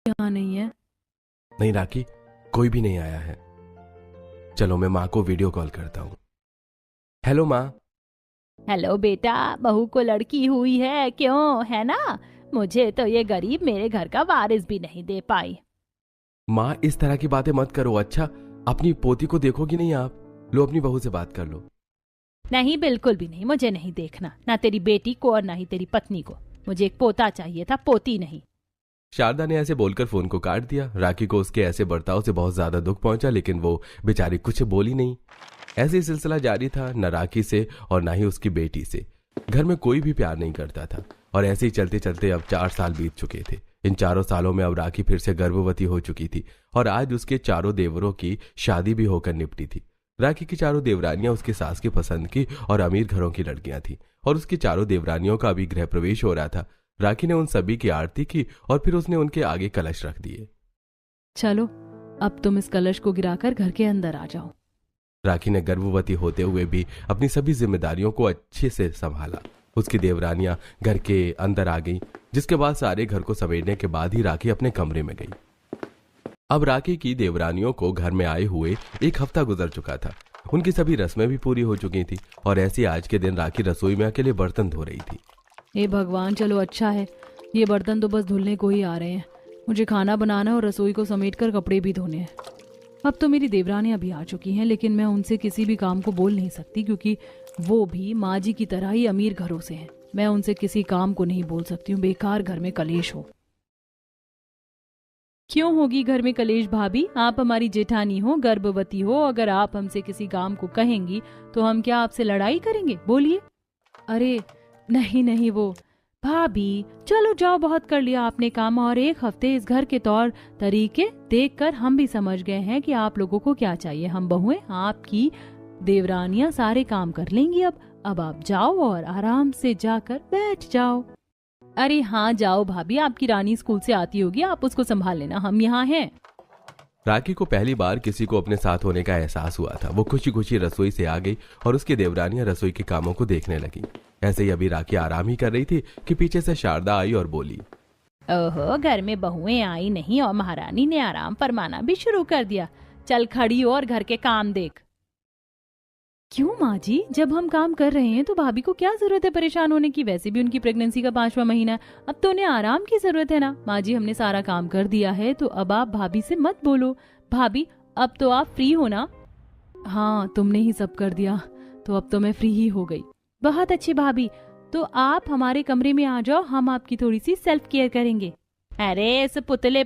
यहाँ नहीं है। नहीं राखी, कोई भी नहीं आया है। चलो मैं माँ को वीडियो कॉल करता हूँ। हेलो माँ। हेलो बेटा, बहू को लड़की हुई है, क्यों है ना? मुझे तो ये गरीब मेरे घर का वारिस भी नहीं दे पाई। माँ इस तरह की बातें मत करो। अच्छा, अपनी पोती को देखोगी नहीं आप? लो अपनी बहू से बात कर लो। नहीं, बिल्कुल भी नहीं, मुझे नहीं देखना, ना तेरी बेटी को और ना ही तेरी पत्नी को। मुझे एक पोता चाहिए था, पोती नहीं। शारदा ने ऐसे बोलकर फोन को काट दिया। राखी को उसके ऐसे बर्ताव से बहुत ज्यादा दुख पहुंचा, लेकिन वो बेचारी कुछ बोली नहीं। ऐसे ही सिलसिला जारी था, न राखी से और ना ही उसकी बेटी से। घर में कोई भी प्यार नहीं करता था और ऐसे ही चलते चलते अब 4 साल बीत चुके थे। इन 4 सालों में अब राखी फिर से गर्भवती हो चुकी थी और आज उसके 4 देवरों की शादी भी होकर निपटी थी। राखी की 4 देवरानियां उसकी सास की पसंद की और अमीर घरों की लड़कियां थीं और उसकी 4 देवरानियों का अभी गृह प्रवेश हो रहा था। राखी ने उन सभी की आरती की और फिर उसने उनके आगे कलश रख दिए। चलो, अब तुम इस कलश को गिराकर घर के अंदर आ जाओ। राखी ने गर्भवती होते हुए भी अपनी सभी जिम्मेदारियों को अच्छे से संभाला। उसकी देवरानियां घर के अंदर आ गईं, जिसके बाद सारे घर को समेटने के बाद ही राखी अपने कमरे में गई। अब राखी की देवरानियों को घर में आए हुए 1 हफ्ता गुजर चुका था। उनकी सभी रस्में भी पूरी हो चुकी थी और ऐसे आज के दिन राखी रसोई में अकेले बर्तन धो रही थी। हे भगवान, चलो अच्छा है, ये बर्तन तो बस धुलने को ही आ रहे हैं। मुझे खाना बनाना और रसोई को समेटकर कपड़े भी धोने हैं। अब तो मेरी देवरानियां भी आ चुकी हैं, लेकिन मैं उनसे किसी भी काम को बोल नहीं सकती, क्योंकि वो भी माँ जी की तरह ही अमीर घरों से हैं। मैं उनसे किसी काम को नहीं बोल सकती हूँ, बेकार घर में कलेश हो। क्यों होगी घर में कलेश भाभी? आप हमारी जेठानी हो, गर्भवती हो, अगर आप हमसे किसी काम को कहेंगी तो हम क्या आपसे लड़ाई करेंगे? बोलिए। अरे नहीं नहीं, वो भाभी चलो जाओ, बहुत कर लिया आपने काम, और 1 हफ्ते इस घर के तौर तरीके देखकर हम भी समझ गए हैं कि आप लोगों को क्या चाहिए। हम बहुएं, आपकी देवरानियां सारे काम कर लेंगी। अब आप जाओ और आराम से जाकर बैठ जाओ। अरे हाँ जाओ भाभी, आपकी रानी स्कूल से आती होगी, आप उसको संभाल लेना, हम यहाँ हैं। राखी को पहली बार किसी को अपने साथ होने का एहसास हुआ था। वो खुशी खुशी रसोई से आ गई और उसकी देवरानियां रसोई के कामों को देखने लगी। ऐसे ही अभी राखी आराम ही कर रही थी कि पीछे से शारदा आई और बोली, ओहो, घर में बहुएं आई नहीं और महारानी ने आराम फरमाना भी शुरू कर दिया। चल खड़ी हो और घर के काम देख। क्यों माँ जी, जब हम काम कर रहे हैं तो भाभी को क्या जरूरत है परेशान होने की? वैसे भी उनकी प्रेगनेंसी का 5वां महीना है, अब तो उन्हें आराम की जरूरत है ना। माँ जी, हमने सारा काम कर दिया है, तो अब आप भाभी से मत बोलो। भाभी, अब तो आप फ्री हो ना? हाँ, तुमने ही सब कर दिया, तो अब तो मैं फ्री ही हो गई। बहुत अच्छी भाभी, तो आप हमारे कमरे में आ जाओ, हम आपकी थोड़ी सी सेल्फ केयर करेंगे। अरे इस पुतले